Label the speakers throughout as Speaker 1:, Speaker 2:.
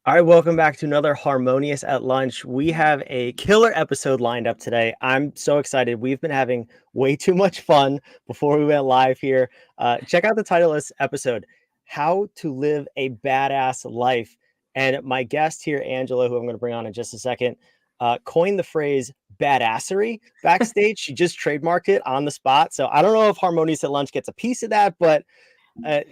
Speaker 1: All right, welcome back to another Harmonious at Lunch. We have a killer episode lined up today. I'm so excited. We've been having way too much fun before we went live here. Check out the title of this episode, How to Live a Badass Life. And my guest here, Angela, who I'm going to bring on in just a second, coined the phrase badassery backstage. She just trademarked it on the spot. So I don't know if Harmonious at Lunch gets a piece of that, but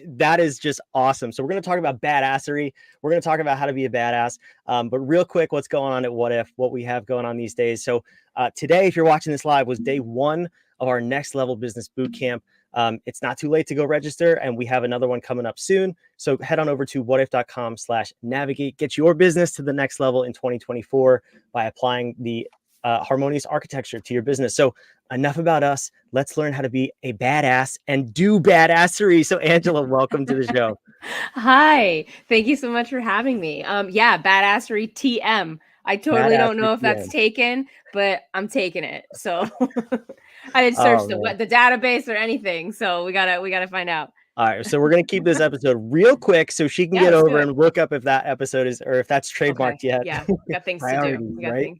Speaker 1: that is just awesome. So we're going to talk about badassery. We're going to talk about how to be a badass. But real quick, what's going on at What If, what we have going on these days. So today, if you're watching this live, was day one of our next level business boot camp. It's not too late to go register, and we have another one coming up soon. So head on over to whatif.com/navigate. Get your business to the next level in 2024 by applying the harmonious architecture to your business. So enough about us. Let's learn how to be a badass and do badassery. So Angela, welcome to the show.
Speaker 2: Hi, thank you so much for having me. Yeah, badassery TM. I totally don't know
Speaker 1: Badassery
Speaker 2: if that's
Speaker 1: TM.
Speaker 2: taken, but I'm taking it. So I didn't search
Speaker 1: Oh, man.
Speaker 2: the database or anything. So we gotta find out.
Speaker 1: All right, so we're gonna keep this episode real quick so she can
Speaker 2: Yeah,
Speaker 1: get
Speaker 2: let's do
Speaker 1: over
Speaker 2: it.
Speaker 1: and look up if that episode is or if that's
Speaker 2: Okay.
Speaker 1: trademarked yet.
Speaker 2: Yeah, got things to do.
Speaker 1: Priorities, right?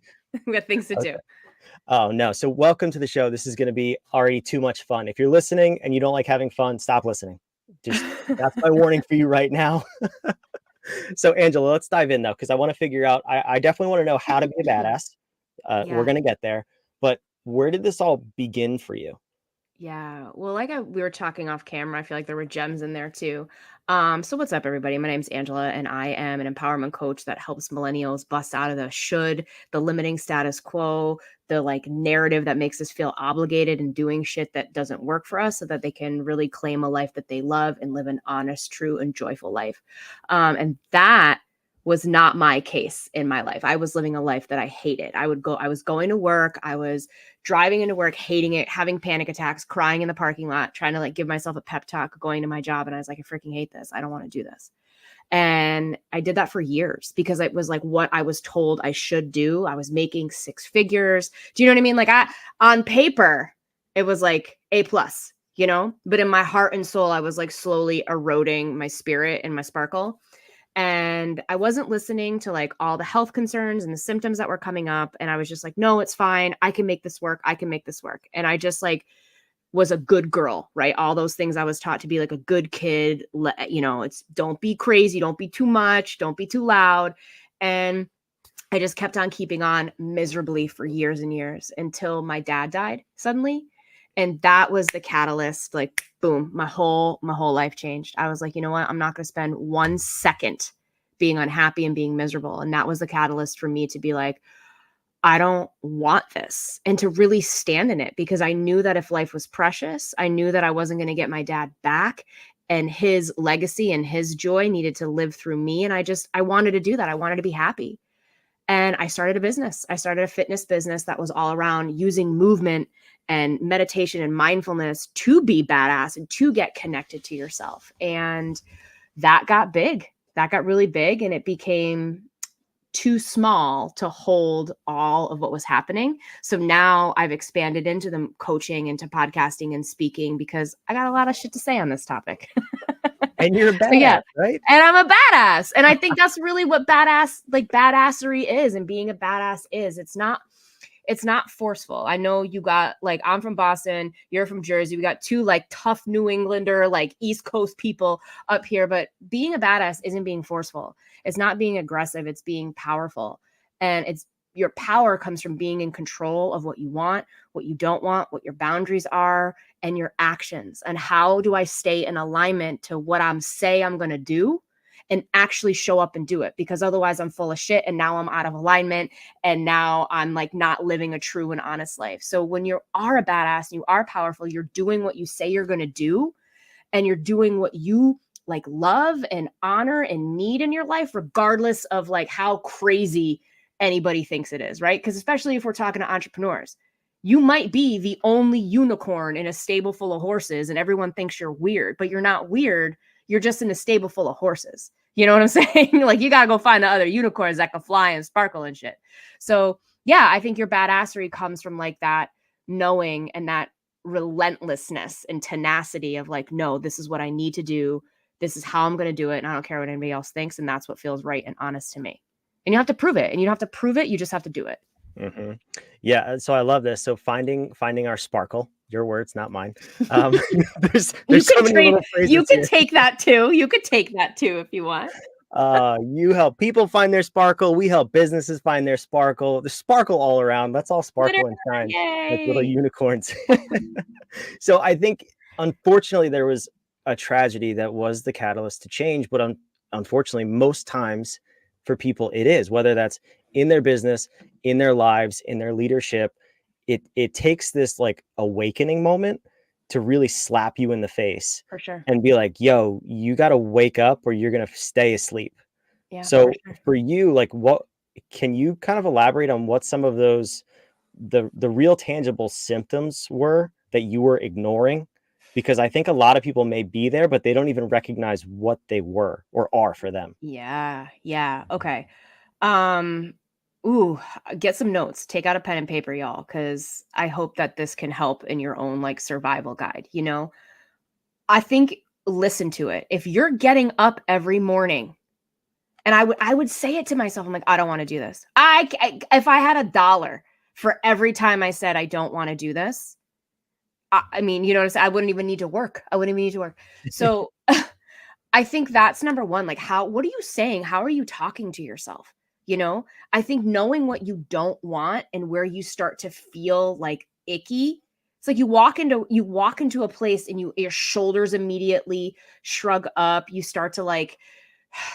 Speaker 2: We got things to
Speaker 1: Okay.
Speaker 2: do.
Speaker 1: Oh no. So welcome to the show. This is gonna be already too much fun. If you're listening and you don't like having fun, stop listening. Just that's my warning for you right now. So Angela, let's dive in though, because I want to figure out. I definitely want to know how to be a badass. We're
Speaker 2: Yeah.
Speaker 1: gonna get there, but where did this all begin for you?
Speaker 2: Yeah. Well, we were talking off camera, I feel like there were gems in there too. So what's up, everybody? My name's Angela, and I am an empowerment coach that helps millennials bust out of the limiting status quo, the like narrative that makes us feel obligated and doing shit that doesn't work for us so that they can really claim a life that they love and live an honest, true, and joyful life. And that was not my case in my life. I was living a life that I hated. I was going to work. I was driving into work, hating it, having panic attacks, crying in the parking lot, trying to like give myself a pep talk going to my job. And I was like, I freaking hate this. I don't want to do this. And I did that for years because it was like what I was told I should do. I was making six figures. Do you know what I mean? Like on paper, it was like A plus, but in my heart and soul, I was like slowly eroding my spirit and my sparkle. And I wasn't listening to like all the health concerns and the symptoms that were coming up. And I was just like, no, it's fine. I can make this work. I can make this work. And I just like was a good girl, right? All those things I was taught to be like a good kid. It's don't be crazy. Don't be too much. Don't be too loud. And I just kept on keeping on miserably for years and years until my dad died suddenly. And that was the catalyst, like boom, my whole life changed. I was like, you know what? I'm not going to spend 1 second being unhappy and being miserable. And that was the catalyst for me to be like, I don't want this, and to really stand in it, because I knew that if life was precious, I knew that I wasn't going to get my dad back, and his legacy and his joy needed to live through me. And I wanted to do that. I wanted to be happy. And I started a business. I started a fitness business that was all around using movement and meditation and mindfulness to be badass and to get connected to yourself. And that got big. That got really big, and it became too small to hold all of what was happening. So now I've expanded into the coaching, into podcasting and speaking, because I got a lot of shit to say on this topic.
Speaker 1: And you're a badass,
Speaker 2: Yeah.
Speaker 1: right?
Speaker 2: And I'm a badass. And I think that's really what badassery is, and being a badass is. It's not forceful. I know you got like, I'm from Boston, you're from Jersey. We got two like tough New Englander, like East Coast people up here, but being a badass isn't being forceful. It's not being aggressive. It's being powerful. And your power comes from being in control of what you want, what you don't want, what your boundaries are, and your actions. And how do I stay in alignment to what I'm going to do and actually show up and do it? Because otherwise I'm full of shit, and now I'm out of alignment, and now I'm like not living a true and honest life. So when you are a badass and you are powerful, you're doing what you say you're going to do, and you're doing what you like love and honor and need in your life, regardless of like how crazy anybody thinks it is, right? Because especially if we're talking to entrepreneurs, you might be the only unicorn in a stable full of horses and everyone thinks you're weird, but you're not weird. You're just in a stable full of horses. You know what I'm saying? Like, you got to go find the other unicorns that can fly and sparkle and shit. So yeah, I think your badassery comes from like that knowing and that relentlessness and tenacity of like, no, this is what I need to do. This is how I'm going to do it. And I don't care what anybody else thinks. And that's what feels right and honest to me. And you have to prove it. And you don't have to prove it. You just have to do it.
Speaker 1: Hmm. Yeah. So I love this. So finding our sparkle, your words, not mine. Um, there's so many little
Speaker 2: You
Speaker 1: phrases
Speaker 2: can
Speaker 1: here.
Speaker 2: take that too. You could take that too if you want.
Speaker 1: You help people find their sparkle. We help businesses find their sparkle. The sparkle all around. Let's all
Speaker 2: Glitter.
Speaker 1: sparkle and shine like little
Speaker 2: Yay.
Speaker 1: unicorns. So I think, unfortunately, there was a tragedy that was the catalyst to change. But unfortunately, most times for people, it is, whether that's in their business, in their lives, in their leadership. It takes this like awakening moment to really slap you in the face
Speaker 2: For sure.
Speaker 1: and be like, yo, you got to wake up or you're going to stay asleep.
Speaker 2: Yeah,
Speaker 1: So
Speaker 2: for sure.
Speaker 1: for you, like, what can you kind of elaborate on what some of those the real tangible symptoms were that you were ignoring? Because I think a lot of people may be there, but they don't even recognize what they were or are for them.
Speaker 2: Yeah. Yeah. Okay. Um, ooh, get some notes. Take out a pen and paper, y'all, because I hope that this can help in your own like survival guide. I think listen to it. If you're getting up every morning, and I would say it to myself, I'm like, I don't want to do this. If I had $1 for every time I said I don't want to do this, I mean, you know what I'm saying? I wouldn't even need to work. I wouldn't even need to work. So I think that's number one. Like, what are you saying? How are you talking to yourself? I think knowing what you don't want and where you start to feel like icky. It's like you walk into a place and your shoulders immediately shrug up. You start to like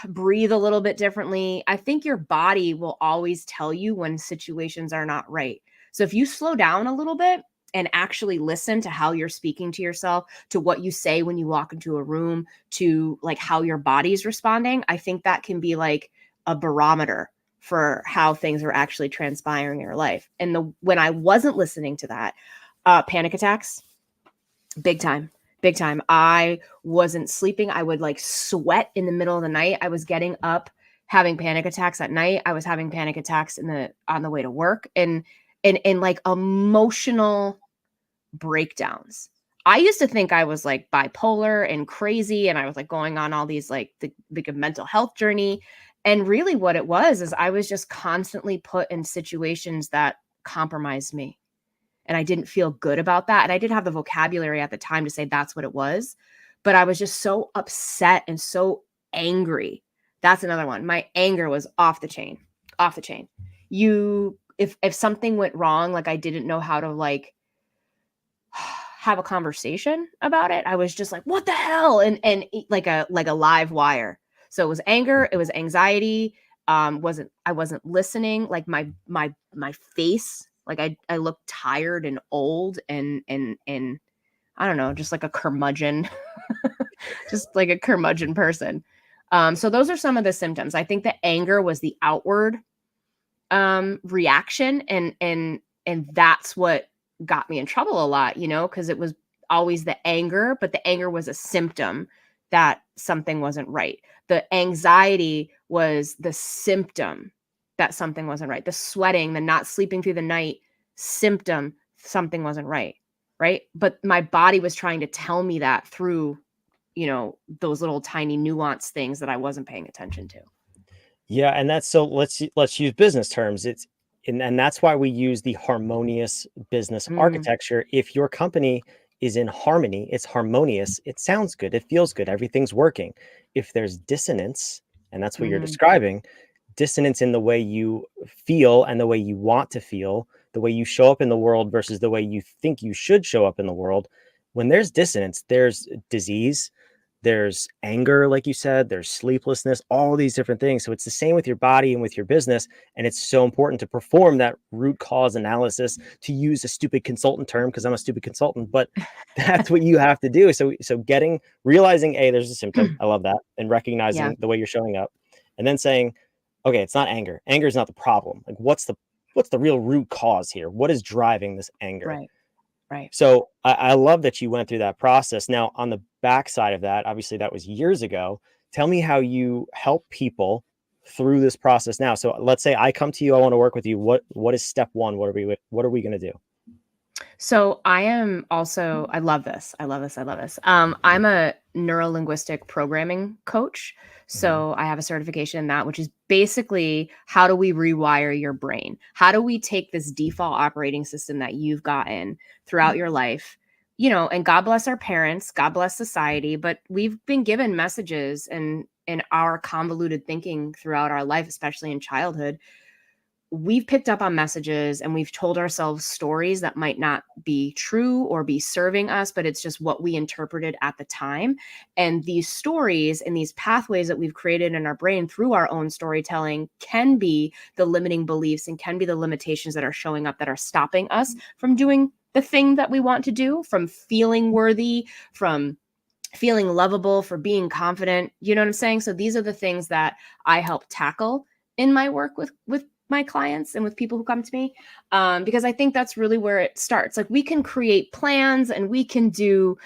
Speaker 2: breathe a little bit differently. I think your body will always tell you when situations are not right. So if you slow down a little bit and actually listen to how you're speaking to yourself, to what you say when you walk into a room, to like how your body's responding, I think that can be like a barometer for how things are actually transpiring in your life. And when I wasn't listening to that, panic attacks, big time. Big time. I wasn't sleeping. I would like sweat in the middle of the night. I was getting up having panic attacks at night. I was having panic attacks on the way to work, and like emotional breakdowns. I used to think I was like bipolar and crazy, and I was like going on all these like the big mental health journey. And really what it was is I was just constantly put in situations that compromised me. And I didn't feel good about that. And I didn't have the vocabulary at the time to say that's what it was. But I was just so upset and so angry. That's another one. My anger was off the chain, off the chain. If something went wrong, like I didn't know how to like have a conversation about it. I was just like, what the hell? And like a live wire. So it was anger, it was anxiety. I wasn't listening. Like my face, like I looked tired and old and I don't know, just like a curmudgeon, just like a curmudgeon person. So those are some of the symptoms. I think the anger was the outward reaction, and that's what got me in trouble a lot, because it was always the anger, but the anger was a symptom that something wasn't right. The anxiety was the symptom that something wasn't right. The sweating, the not sleeping through the night, symptom something wasn't right. Right. But my body was trying to tell me that through, those little tiny nuanced things that I wasn't paying attention to.
Speaker 1: Yeah, and that's so let's use business terms. And that's why we use the harmonious business
Speaker 2: Mm,
Speaker 1: architecture. If your company is in harmony, it's harmonious, it sounds good, it feels good, everything's working. If there's dissonance, and that's what you're
Speaker 2: mm,
Speaker 1: describing, dissonance in the way you feel and the way you want to feel, the way you show up in the world versus the way you think you should show up in the world. When there's dissonance, there's disease, there's anger, like you said, there's sleeplessness, all these different things. So it's the same with your body and with your business. And it's so important to perform that root cause analysis, to use a stupid consultant term because I'm a stupid consultant, but that's what you have to do. So realizing, A, there's a symptom. I love that. And
Speaker 2: yeah.
Speaker 1: recognizing the way you're showing up, and then saying, okay, it's not anger. Anger is not the problem. Like, what's the real root cause here? What is driving this anger?
Speaker 2: Right. Right.
Speaker 1: So I love that you went through that process. Now, on the backside of that, obviously that was years ago. Tell me how you help people through this process now. So let's say I come to you, I want to work with you. What is step one? What are we going to do?
Speaker 2: So I am also, I love this. I love this. I love this. I'm a neuro-linguistic programming coach. So I have a certification in that, which is basically how do we rewire your brain? How do we take this default operating system that you've gotten throughout your life? And God bless our parents, God bless society, but we've been given messages and in our convoluted thinking throughout our life, especially in childhood, we've picked up on messages and we've told ourselves stories that might not be true or be serving us, but it's just what we interpreted at the time. And these stories and these pathways that we've created in our brain through our own storytelling can be the limiting beliefs and can be the limitations that are showing up that are stopping us from doing the thing that we want to do, from feeling worthy, from feeling lovable, for being confident. You know what I'm saying? So these are the things that I help tackle in my work with my clients and with people who come to me, because I think that's really where it starts. Like, we can create plans and we can do,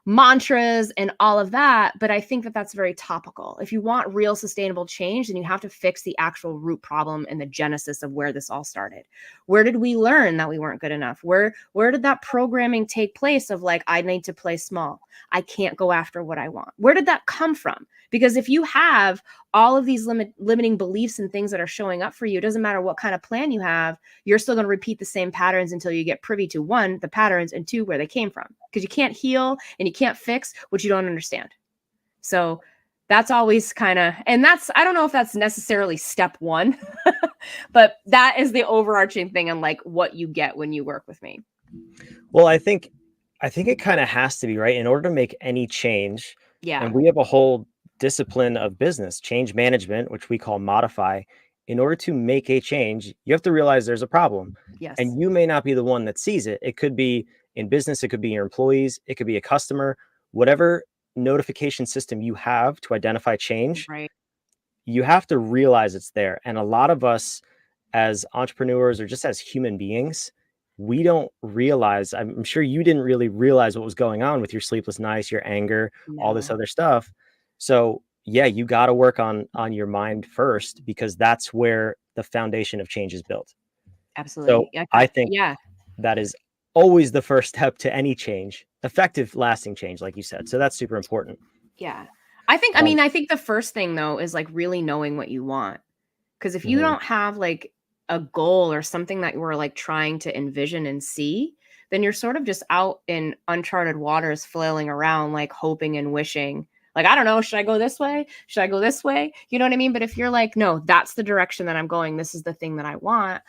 Speaker 2: mantras and all of that, but I think that that's very topical. If you want real sustainable change, then you have to fix the actual root problem and the genesis of where this all started. Where did we learn that we weren't good enough? Where did that programming take place of like, I need to play small, I can't go after what I want? Where did that come from? Because if you have all of these limiting beliefs and things that are showing up for you, it doesn't matter what kind of plan you have, you're still going to repeat the same patterns until you get privy to, one, the patterns, and two, where they came from. Because you can't heal and you can't fix what you don't understand. So that's always kind of, and that's, I don't know if that's necessarily step one, but that is the overarching thing on like what you get when you work with me.
Speaker 1: Well, I think it kind of has to be, right? In order to make any change,
Speaker 2: Yeah.
Speaker 1: and we have a whole discipline of business, change management, which we call modify. In order to make a change, you have to realize there's a problem.
Speaker 2: Yes.
Speaker 1: And you may not be the one that sees it. It could be in business, it could be your employees, it could be a customer, whatever notification system you have to identify change,
Speaker 2: Right.
Speaker 1: you have to realize it's there. And a lot of us as entrepreneurs or just as human beings, we don't realize, I'm sure you didn't really realize what was going on with your sleepless nights, your anger, all this
Speaker 2: No.
Speaker 1: other stuff. So yeah, you got to work on your mind first, because that's where the foundation of change is built. So
Speaker 2: Absolutely. Yeah.
Speaker 1: I think
Speaker 2: Yeah.
Speaker 1: that is always the first step to any change, effective, lasting change, like you said. So that's super important.
Speaker 2: Yeah. I think the first thing though is like really knowing what you want. Because if you
Speaker 1: Mhm.
Speaker 2: don't have like a goal or something that you were like trying to envision and see, then you're sort of just out in uncharted waters flailing around, like hoping and wishing. Like, I don't know, should I go this way? Should I go this way? You know what I mean? But if you're like, no, that's the direction that I'm going, this is the thing that I want,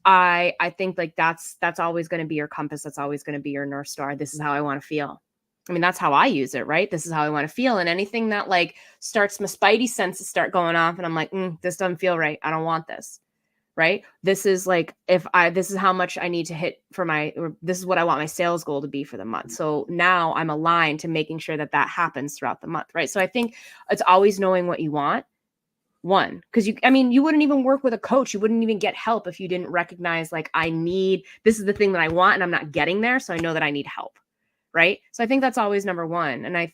Speaker 2: I think like that's always going to be your compass. That's always going to be your North Star. This is how I want to feel. I mean, that's how I use it, right? This is how I want to feel. And anything that like starts my spidey senses start going off and I'm like, this doesn't feel right. I don't want this. Right. This is like, this is how much I need to hit for this is what I want my sales goal to be for the month. So now I'm aligned to making sure that that happens throughout the month. Right. So I think it's always knowing what you want. One, because you wouldn't even work with a coach. You wouldn't even get help if you didn't recognize like, this is the thing that I want and I'm not getting there. So I know that I need help. Right. So I think that's always number one. And I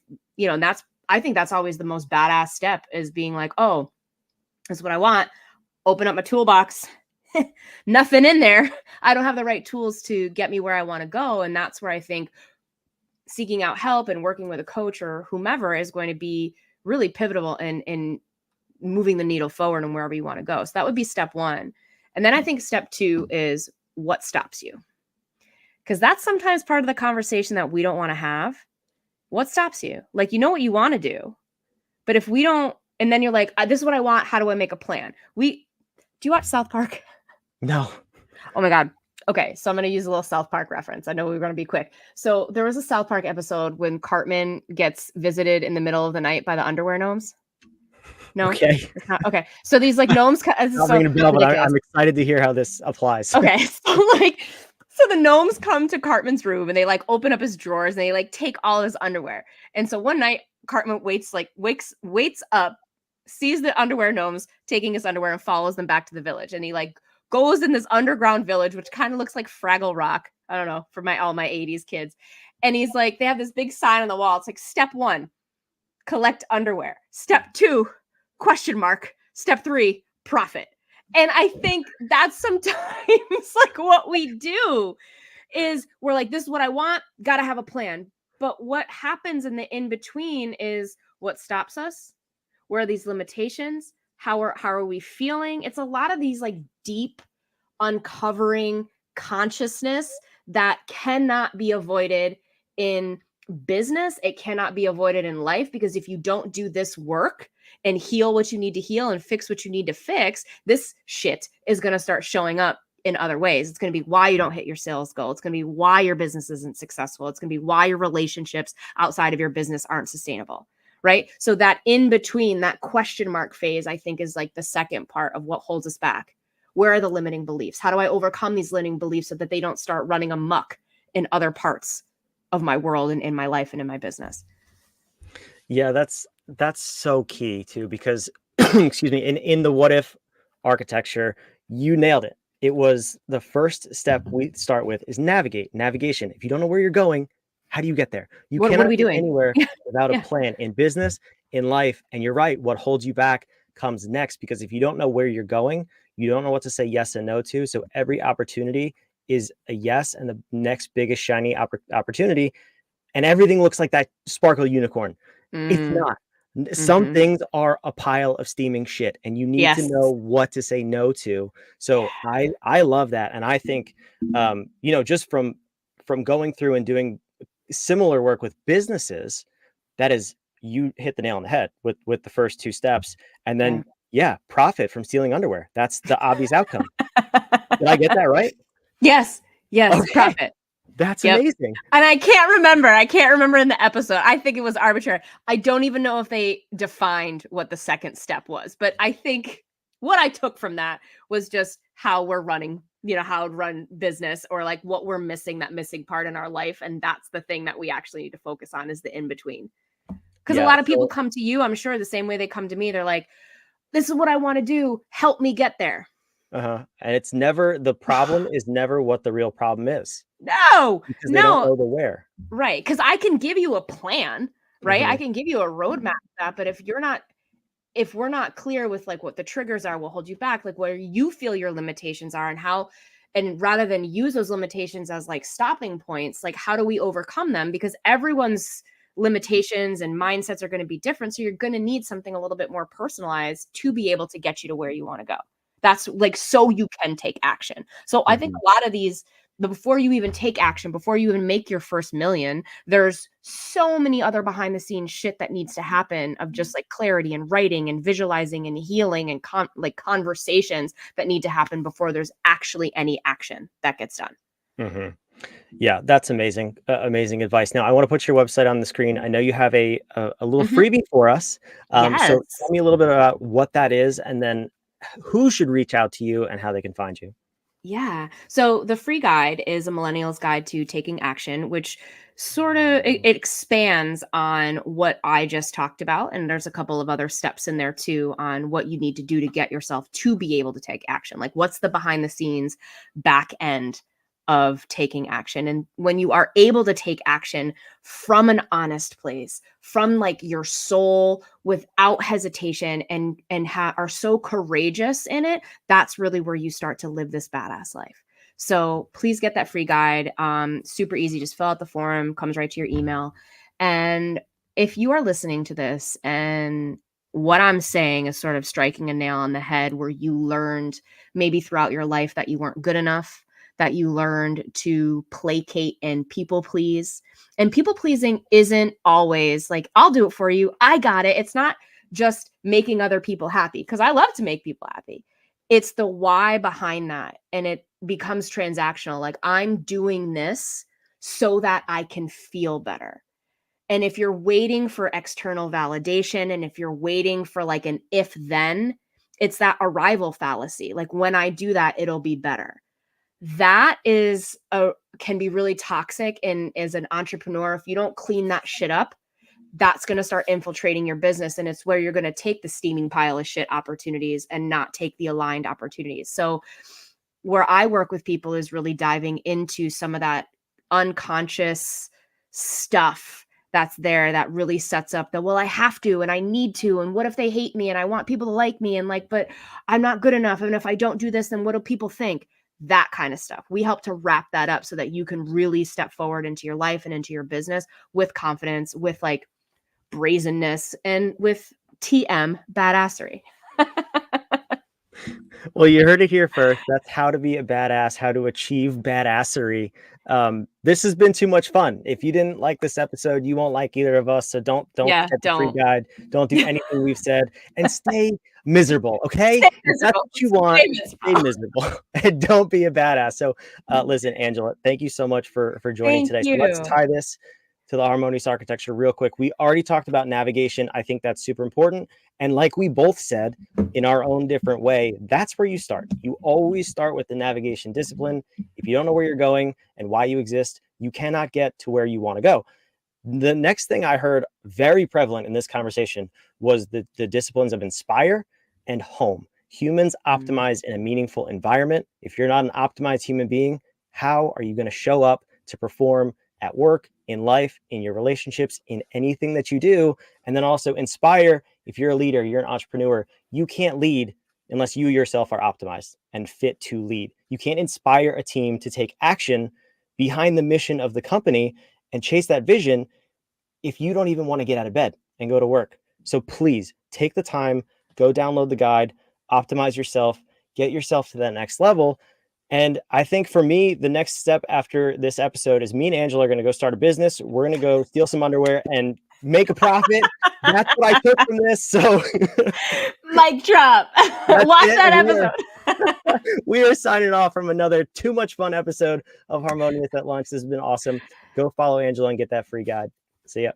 Speaker 2: think that's always the most badass step, is being like, oh, this is what I want. Open up my toolbox. Nothing in there. I don't have the right tools to get me where I want to go. And that's where I think seeking out help and working with a coach or whomever is going to be really pivotal in moving the needle forward and wherever you want to go. So that would be step one. And then I think step two is what stops you. Because that's sometimes part of the conversation that we don't want to have. What stops you? Like, you know what you want to do, but if we don't, and then you're like, this is what I want. How do I make a plan? Do you watch South Park?
Speaker 1: No.
Speaker 2: Oh my God. Okay. So I'm going to use a little South Park reference. I know we're going to be quick. So there was a South Park episode when Cartman gets visited in the middle of the night by the underwear gnomes. No.
Speaker 1: Okay.
Speaker 2: It's not, okay. So these like gnomes,
Speaker 1: Not ringing a bell, but I'm excited to hear how this applies.
Speaker 2: Okay. So the gnomes come to Cartman's room and they like open up his drawers and they like take all his underwear. And so one night Cartman waits up, sees the underwear gnomes taking his underwear and follows them back to the village. And he like goes in this underground village, which kind of looks like Fraggle Rock. I don't know, for all my 80s kids. And he's like, they have this big sign on the wall. It's like, step 1, collect underwear. Step 2, question mark. Step 3, profit. And I think that's sometimes like what we do is we're like, this is what I want. Got to have a plan. But what happens in the in between is what stops us. Where are these limitations? How are we feeling? It's a lot of these like deep uncovering consciousness that cannot be avoided in business. It cannot be avoided in life, because if you don't do this work and heal what you need to heal and fix what you need to fix, this shit is going to start showing up in other ways. It's going to be why you don't hit your sales goal. It's going to be why your business isn't successful. It's going to be why your relationships outside of your business aren't sustainable. Right. So that in between, that question mark phase, I think, is like the second part of what holds us back. Where are the limiting beliefs? How do I overcome these limiting beliefs so that they don't start running amok in other parts of my world and in my life and in my business?
Speaker 1: Yeah, that's so key too, because excuse me, in the what if architecture, you nailed it. It was the first step we start with is navigation. If you don't know where you're going, how do you get there? You
Speaker 2: What are
Speaker 1: cannot
Speaker 2: we
Speaker 1: get
Speaker 2: doing?
Speaker 1: anywhere without a
Speaker 2: Yeah.
Speaker 1: plan in business, in life. And you're right, what holds you back comes next, because if you don't know where you're going, you don't know what to say yes and no to. So every opportunity is a yes, and the next biggest shiny opportunity, and everything looks like that sparkle unicorn. It's
Speaker 2: Mm,
Speaker 1: not. Some
Speaker 2: hmm.
Speaker 1: things are a pile of steaming shit, and you need to
Speaker 2: Yes.
Speaker 1: know what to say no to. So I love that, and I think, just from going through and doing similar work with businesses, that is, you hit the nail on the head with the first two steps, and
Speaker 2: Yeah.
Speaker 1: then yeah, profit from stealing underwear. That's the obvious outcome. Did I get that right?
Speaker 2: Yes. Yes.
Speaker 1: Okay,
Speaker 2: Profit.
Speaker 1: that's
Speaker 2: Yep.
Speaker 1: amazing.
Speaker 2: And I can't remember. I can't remember in the episode. I think it was arbitrary. I don't even know if they defined what the second step was, but I think what I took from that was just how we're running, how to run business, or like what we're missing, that missing part in our life. And that's the thing that we actually need to focus on, is the in between. Because a
Speaker 1: Yeah.
Speaker 2: lot of people
Speaker 1: So
Speaker 2: come to you, I'm sure, the same way they come to me. They're like, this is what I want to do. Help me get there.
Speaker 1: and it's never, the problem is never what the real problem is,
Speaker 2: No,
Speaker 1: because they don't
Speaker 2: no.
Speaker 1: know the where.
Speaker 2: Right, because I can give you a plan, right? I
Speaker 1: Mhm,
Speaker 2: can give you a roadmap to that, but if we're not clear with like what the triggers are, will hold you back, like where you feel your limitations are, and how, and rather than use those limitations as like stopping points, like how do we overcome them? Because everyone's limitations and mindsets are going to be different. So you're going to need something a little bit more personalized to be able to get you to where you want to go. That's like so you can take action. So I think
Speaker 1: mhm.
Speaker 2: a lot of these, before you even take action, before you even make your first million, there's so many other behind the scenes shit that needs to happen, of just like clarity and writing and visualizing and healing and like conversations that need to happen before there's actually any action that gets done.
Speaker 1: Mhm. Yeah, that's amazing, amazing advice. Now, I wanna put your website on the screen. I know you have a little
Speaker 2: Mhm.
Speaker 1: freebie for us. So tell
Speaker 2: Yes.
Speaker 1: me a little bit about what that is, and then who should reach out to you and how they can find you.
Speaker 2: Yeah. So the free guide is a millennial's guide to taking action, which sort of it expands on what I just talked about. And there's a couple of other steps in there too on what you need to do to get yourself to be able to take action. Like what's the behind the scenes back end of taking action. And when you are able to take action from an honest place, from like your soul without hesitation, and are so courageous in it, that's really where you start to live this badass life. So please get that free guide. Super easy. Just fill out the form, comes right to your email. And if you are listening to this and what I'm saying is sort of striking a nail on the head, where you learned maybe throughout your life that you weren't good enough, that you learned to placate and people please. And people pleasing isn't always like, I'll do it for you. I got it. It's not just making other people happy, because I love to make people happy. It's the why behind that. And it becomes transactional. Like, I'm doing this so that I can feel better. And if you're waiting for external validation, and if you're waiting for like an if then, it's that arrival fallacy. Like, when I do that, it'll be better. That is a can be really toxic. And as an entrepreneur, if you don't clean that shit up, that's going to start infiltrating your business, and it's where you're going to take the steaming pile of shit opportunities and not take the aligned opportunities. So where I work with people is really diving into some of that unconscious stuff that's there, that really sets up the, well, I have to and I need to, and what if they hate me and I want people to like me, and like, but I'm not good enough, and if I don't do this, then what do people think? that kind of stuff. We help to wrap that up so that you can really step forward into your life and into your business with confidence, with like brazenness, and with TM badassery.
Speaker 1: Well, you heard it here first. That's how to be a badass, how to achieve badassery. This has been too much fun. If you didn't like this episode, you won't like either of us. So don't
Speaker 2: Yeah,
Speaker 1: get the free
Speaker 2: don't.
Speaker 1: guide. Don't do anything we've said, and stay miserable. Okay,
Speaker 2: Stay
Speaker 1: if that's
Speaker 2: miserable.
Speaker 1: what you want,
Speaker 2: Stay
Speaker 1: stay
Speaker 2: miserable.
Speaker 1: miserable and don't be a badass. So, listen, Angela, thank you so much for joining
Speaker 2: Thank
Speaker 1: today. So let's
Speaker 2: you.
Speaker 1: tie this to the harmonious architecture real quick. We already talked about navigation. I think that's super important. And like we both said, in our own different way, that's where you start. You always start with the navigation discipline. If you don't know where you're going and why you exist, you cannot get to where you want to go. The next thing I heard very prevalent in this conversation was the disciplines of inspire and home. Humans optimize in a meaningful environment. If you're not an optimized human being, how are you going to show up to perform at work, in life, in your relationships, in anything that you do? And then also inspire. If you're a leader, you're an entrepreneur, you can't lead unless you yourself are optimized and fit to lead. You can't inspire a team to take action behind the mission of the company and chase that vision if you don't even want to get out of bed and go to work. So please take the time, go download the guide, optimize yourself, get yourself to that next level. And I think for me, the next step after this episode is me and Angela are going to go start a business. We're going to go steal some underwear and make a profit. That's what I took from this. So
Speaker 2: mic drop. Watch that episode.
Speaker 1: We are signing off from another too much fun episode of Harmonious at Lunch. This has been awesome. Go follow Angela and get that free guide. See ya.